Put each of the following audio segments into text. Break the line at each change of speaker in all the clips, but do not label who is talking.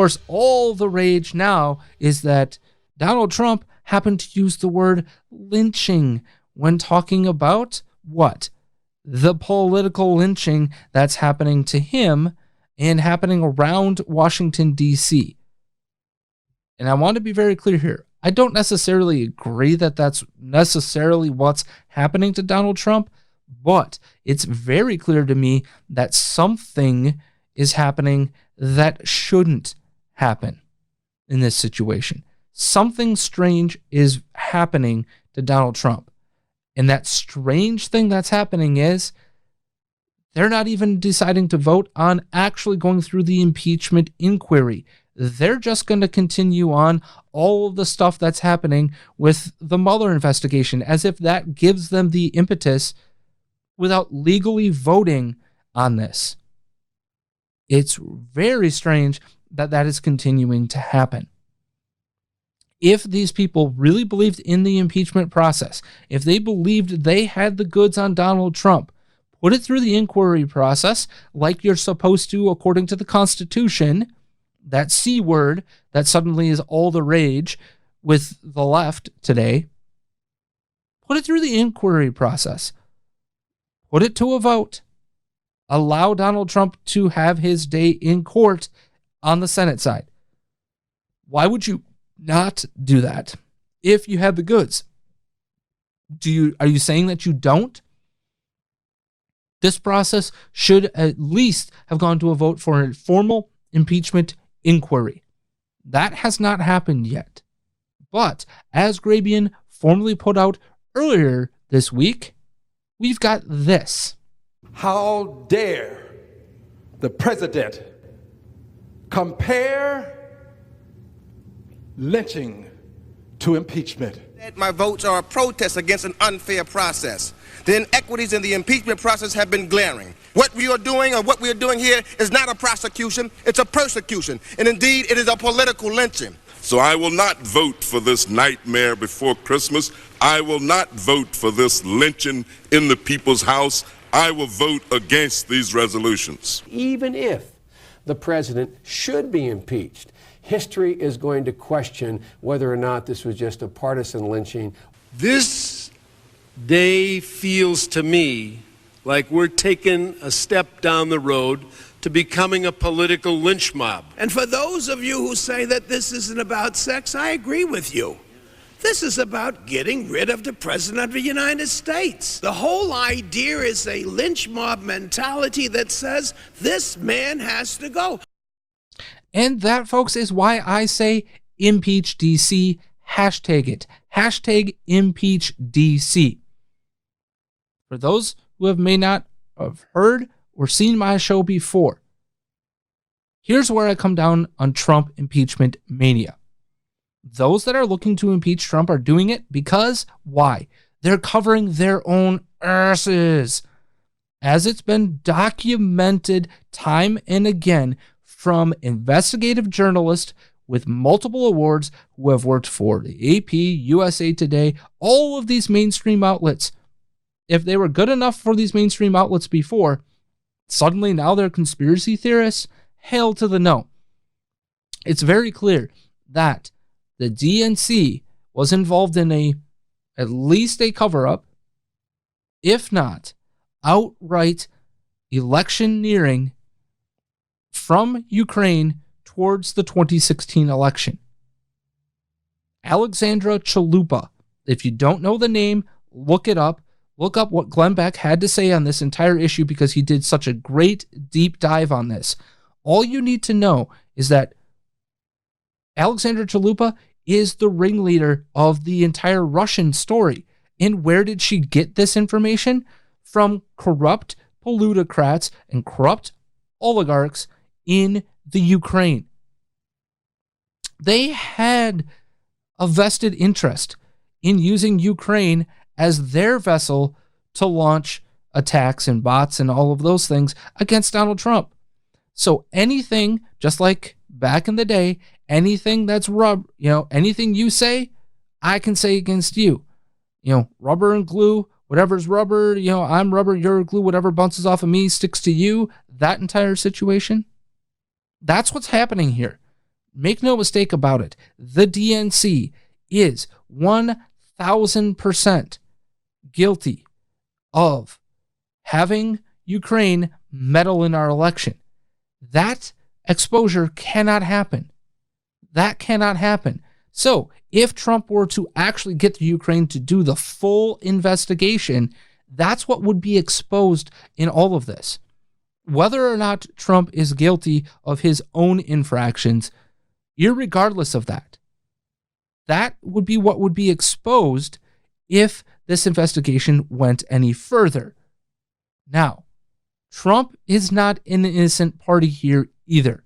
course, all the rage now is that Donald Trump happened to use the word lynching when talking about what? The political lynching that's happening to him and happening around Washington, D.C. And I want to be very clear here. I don't necessarily agree that that's necessarily what's happening to Donald Trump, but it's very clear to me that something is happening that shouldn't happen in this situation. Something strange is happening to Donald Trump. And that strange thing that's happening is they're not even deciding to vote on actually going through the impeachment inquiry. They're just going to continue on all of the stuff that's happening with the Mueller investigation, as if that gives them the impetus without legally voting on this. It's very strange that that is continuing to happen. If these people really believed in the impeachment process, if they believed they had the goods on Donald Trump, put it through the inquiry process like you're supposed to according to the Constitution, that C word that suddenly is all the rage with the left today, put it through the inquiry process. Put it to a vote. Allow Donald Trump to have his day in court on the Senate side. Why would you not do that if you have the goods? Are you saying that you don't? This process should at least have gone to a vote for a formal impeachment inquiry. That has not happened yet. But as Grabian formally put out earlier this week, we've got this.
How dare the president compare lynching to impeachment?
My votes are a protest against an unfair process. The inequities in the impeachment process have been glaring. What we are doing here is not a prosecution, it's a persecution. And indeed, it is a political lynching.
So I will not vote for this nightmare before Christmas. I will not vote for this lynching in the people's house. I will vote against these resolutions.
Even if the president should be impeached, history is going to question whether or not this was just a partisan lynching.
This day feels to me like we're taking a step down the road to becoming a political lynch mob.
And for those of you who say that this isn't about sex, I agree with you. This is about getting rid of the President of the United States. The whole idea is a lynch mob mentality that says this man has to go.
And that, folks, is why I say Impeach D.C. Hashtag it. Hashtag Impeach D.C. For those who may not have heard or seen my show before, here's where I come down on Trump impeachment mania. Those that are looking to impeach Trump are doing it because, why? They're covering their own asses. As it's been documented time and again from investigative journalists with multiple awards who have worked for the AP, USA Today, all of these mainstream outlets. If they were good enough for these mainstream outlets before, suddenly now they're conspiracy theorists? Hail to the no. It's very clear that the DNC was involved in at least a cover-up, if not outright electioneering from Ukraine towards the 2016 election. Alexandra Chalupa, if you don't know the name, look it up. Look up what Glenn Beck had to say on this entire issue because he did such a great deep dive on this. All you need to know is that Alexandra Chalupa is the ringleader of the entire Russian story. And where did she get this information? From corrupt plutocrats and corrupt oligarchs in the Ukraine. They had a vested interest in using Ukraine as their vessel to launch attacks and bots and all of those things against Donald Trump. So anything, just like back in the day, anything that's anything you say, I can say against you. Rubber and glue, whatever's rubber, I'm rubber, you're glue, whatever bounces off of me sticks to you. That entire situation, that's what's happening here. Make no mistake about it. The DNC is 1,000% guilty of having Ukraine meddle in our election. That exposure cannot happen. That cannot happen. So if Trump were to actually get the Ukraine to do the full investigation, that's what would be exposed in all of this. Whether or not Trump is guilty of his own infractions, irregardless of that, that would be what would be exposed if this investigation went any further. Now, Trump is not an innocent party here either.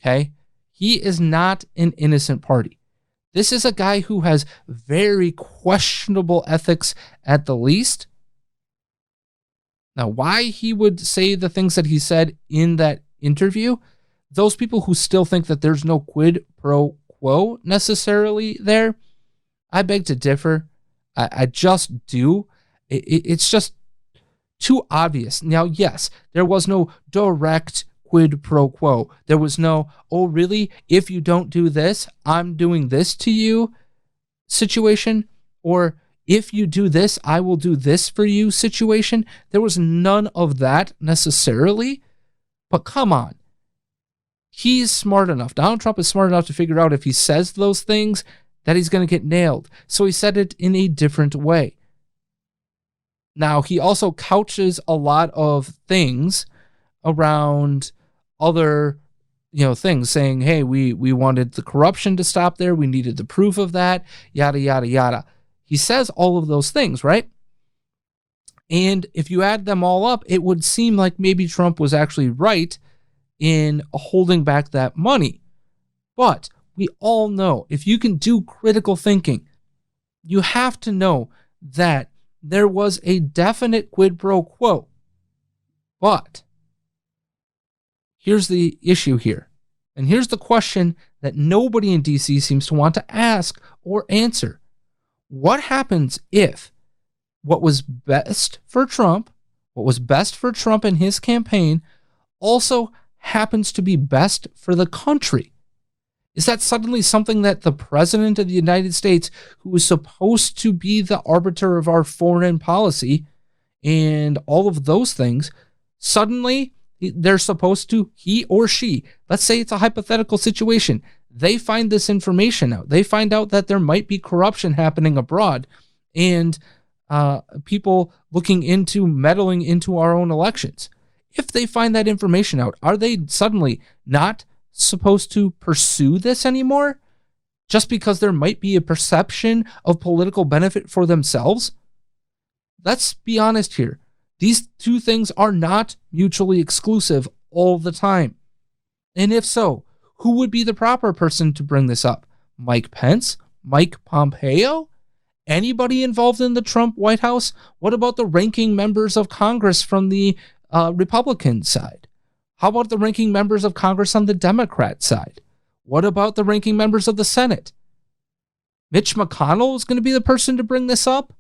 Okay? He is not an innocent party. This is a guy who has very questionable ethics at the least. Now, why he would say the things that he said in that interview, those people who still think that there's no quid pro quo necessarily there, I beg to differ. I just do. It's just too obvious. Now, yes, there was no direct quid pro quo. There was no, oh, really? If you don't do this, I'm doing this to you situation. Or if you do this, I will do this for you situation. There was none of that necessarily. But come on. He's smart enough. Donald Trump is smart enough to figure out if he says those things that he's going to get nailed. So he said it in a different way. Now, he also couches a lot of things around other, things, saying, hey, we wanted the corruption to stop there. We needed the proof of that, yada, yada, yada. He says all of those things, right? And if you add them all up, it would seem like maybe Trump was actually right in holding back that money. But we all know, if you can do critical thinking, you have to know that there was a definite quid pro quo. But here's the issue here. And here's the question that nobody in D.C. seems to want to ask or answer. What happens if what was best for Trump and his campaign also happens to be best for the country? Is that suddenly something that the President of the United States, who is supposed to be the arbiter of our foreign policy and all of those things, suddenly they're supposed to, he or she, let's say it's a hypothetical situation, they find this information out. They find out that there might be corruption happening abroad and people looking into meddling into our own elections. If they find that information out, are they suddenly not supposed to pursue this anymore just because there might be a perception of political benefit for themselves? Let's be honest here. These two things are not mutually exclusive all the time. And if so, who would be the proper person to bring this up? Mike Pence? Mike Pompeo? Anybody involved in the Trump White House? What about the ranking members of Congress from the Republican side? How about the ranking members of Congress on the Democrat side? What about the ranking members of the Senate? Mitch McConnell is going to be the person to bring this up?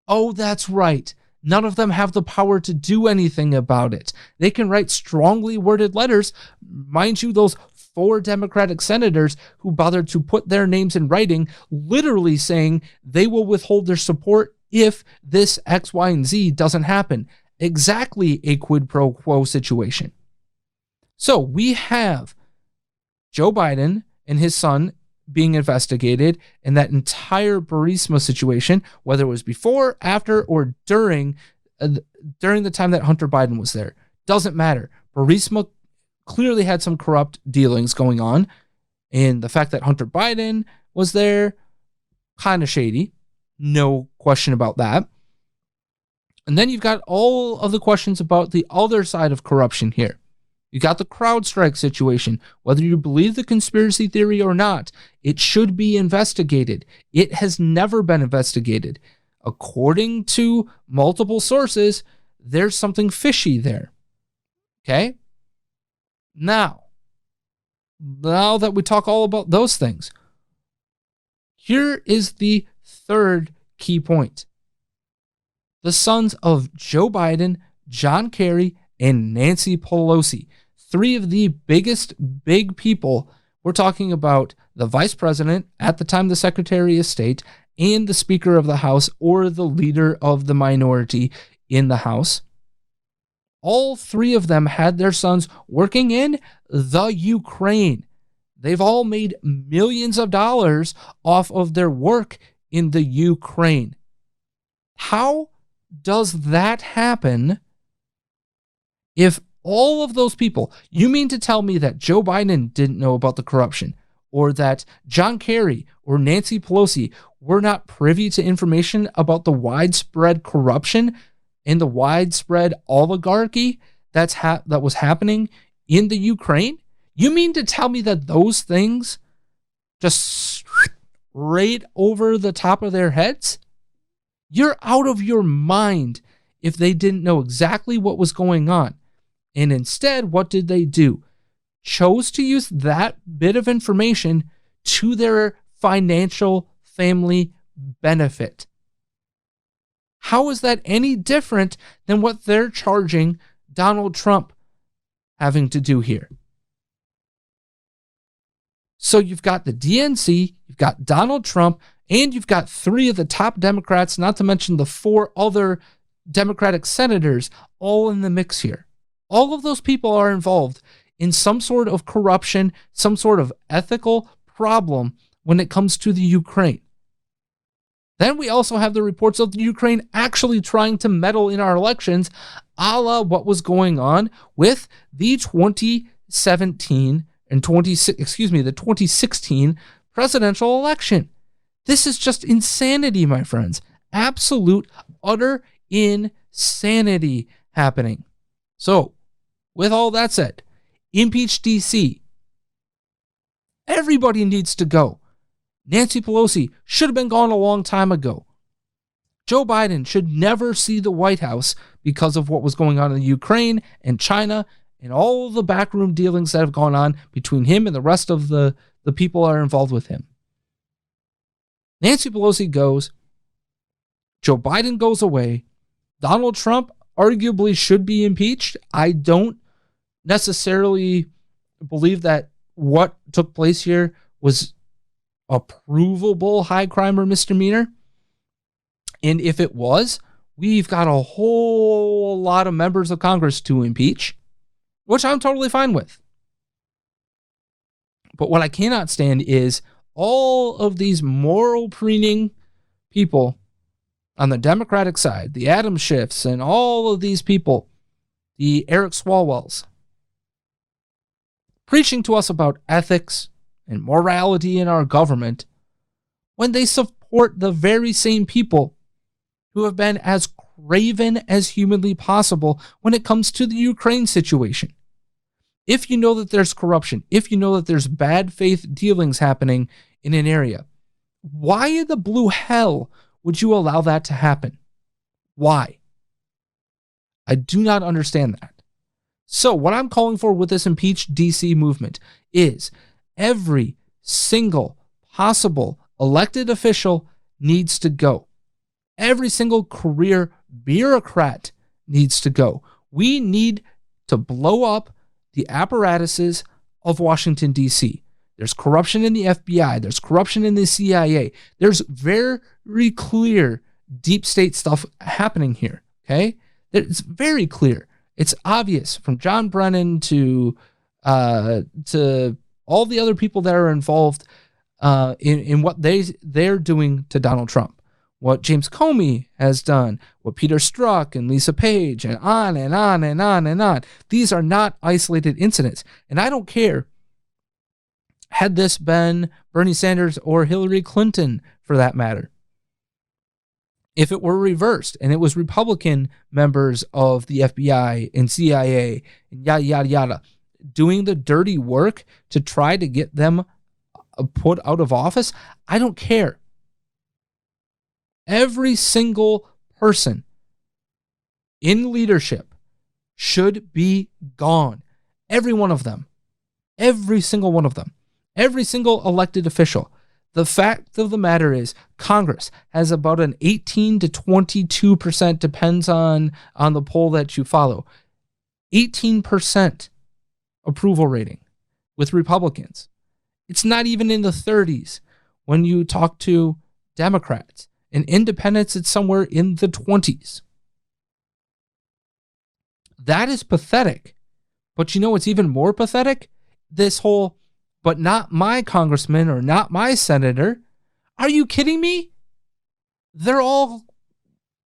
Oh, that's right. None of them have the power to do anything about it. They can write strongly worded letters. Mind you, those 4 Democratic senators who bothered to put their names in writing, literally saying they will withhold their support if this X, Y, and Z doesn't happen. Exactly a quid pro quo situation. So we have Joe Biden and his son being investigated, and that entire Burisma situation, whether it was before, after, or during the time that Hunter Biden was there, doesn't matter. Burisma clearly had some corrupt dealings going on, and the fact that Hunter Biden was there, kind of shady, no question about that. And then you've got all of the questions about the other side of corruption here. You got the CrowdStrike situation. Whether you believe the conspiracy theory or not, it should be investigated. It has never been investigated. According to multiple sources, there's something fishy there. Okay? Now that we talk all about those things, here is the third key point. The sons of Joe Biden, John Kerry, and Nancy Pelosi. three of the big people. We're talking about the vice president, at the time the Secretary of State, and the Speaker of the House, or the leader of the minority in the House. All three of them had their sons working in the Ukraine. They've all made millions of dollars off of their work in the Ukraine. How does that happen if all of those people, you mean to tell me that Joe Biden didn't know about the corruption, or that John Kerry or Nancy Pelosi were not privy to information about the widespread corruption and the widespread oligarchy that was happening in the Ukraine? You mean to tell me that those things just right over the top of their heads? You're out of your mind if they didn't know exactly what was going on. And instead, what did they do? Chose to use that bit of information to their financial family benefit. How is that any different than what they're charging Donald Trump having to do here? So you've got the DNC, you've got Donald Trump, and you've got three of the top Democrats, not to mention the four other Democratic senators, all in the mix here. All of those people are involved in some sort of corruption, some sort of ethical problem when it comes to the Ukraine. Then we also have the reports of the Ukraine actually trying to meddle in our elections, a la what was going on with the 2016 presidential election. This is just insanity, my friends. Absolute, utter insanity happening. So, with all that said, Impeach D.C. Everybody needs to go. Nancy Pelosi should have been gone a long time ago. Joe Biden should never see the White House because of what was going on in Ukraine and China and all the backroom dealings that have gone on between him and the rest of the people that are involved with him. Nancy Pelosi goes. Joe Biden goes away. Donald Trump arguably should be impeached. I don't necessarily believe that what took place here was a provable high crime or misdemeanor. And if it was, we've got a whole lot of members of Congress to impeach, which I'm totally fine with. But what I cannot stand is all of these moral preening people on the Democratic side, the Adam Schiffs and all of these people, the Eric Swalwells, preaching to us about ethics and morality in our government when they support the very same people who have been as craven as humanly possible when it comes to the Ukraine situation. If you know that there's corruption, if you know that there's bad faith dealings happening in an area, why in the blue hell would you allow that to happen? Why? I do not understand that. So what I'm calling for with this Impeach D.C. movement is every single possible elected official needs to go. Every single career bureaucrat needs to go. We need to blow up the apparatuses of Washington, D.C. There's corruption in the FBI. There's corruption in the CIA. There's very clear deep state stuff happening here, okay? It's very clear. It's obvious from John Brennan to all the other people that are involved in what they're doing to Donald Trump. What James Comey has done, what Peter Strzok and Lisa Page, and on and on and on and on. These are not isolated incidents. And I don't care, had this been Bernie Sanders or Hillary Clinton, for that matter. If it were reversed and it was Republican members of the FBI and CIA and yada, yada, yada, doing the dirty work to try to get them put out of office, I don't care. Every single person in leadership should be gone. Every one of them. Every single one of them. Every single elected official. The fact of the matter is Congress has about an 18 to 22%, depends on the poll that you follow. 18% approval rating with Republicans. It's not even in the 30s when you talk to Democrats. And independents, it's somewhere in the 20s. That is pathetic. But you know what's even more pathetic? This whole, but not my congressman or not my senator. Are you kidding me? They're all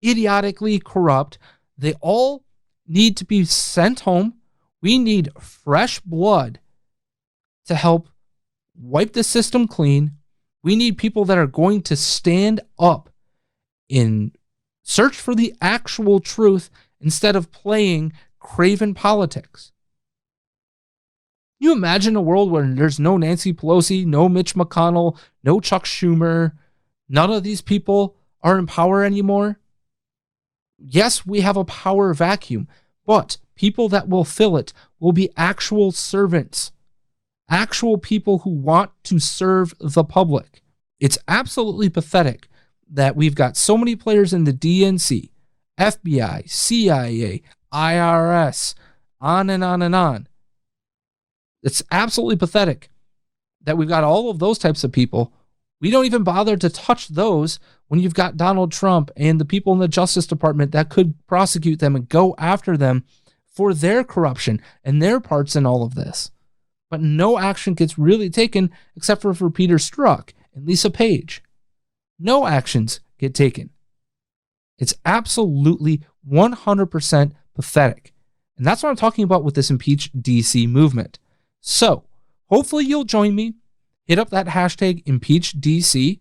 idiotically corrupt. They all need to be sent home. We need fresh blood to help wipe the system clean. We need people that are going to stand up and search for the actual truth instead of playing craven politics. You imagine a world where there's no Nancy Pelosi, no Mitch McConnell, no Chuck Schumer. None of these people are in power anymore. Yes, we have a power vacuum, but people that will fill it will be actual servants, actual people who want to serve the public. It's absolutely pathetic that we've got so many players in the DNC, FBI, CIA, IRS, on and on and on. It's absolutely pathetic that we've got all of those types of people. We don't even bother to touch those when you've got Donald Trump and the people in the Justice Department that could prosecute them and go after them for their corruption and their parts in all of this. But no action gets really taken except for Peter Strzok and Lisa Page. No actions get taken. It's absolutely 100% pathetic. And that's what I'm talking about with this Impeach D.C. movement. So, hopefully you'll join me. Hit up that hashtag Impeach D.C.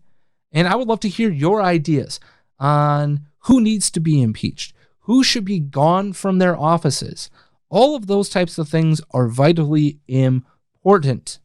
And I would love to hear your ideas on who needs to be impeached, who should be gone from their offices. All of those types of things are vitally important.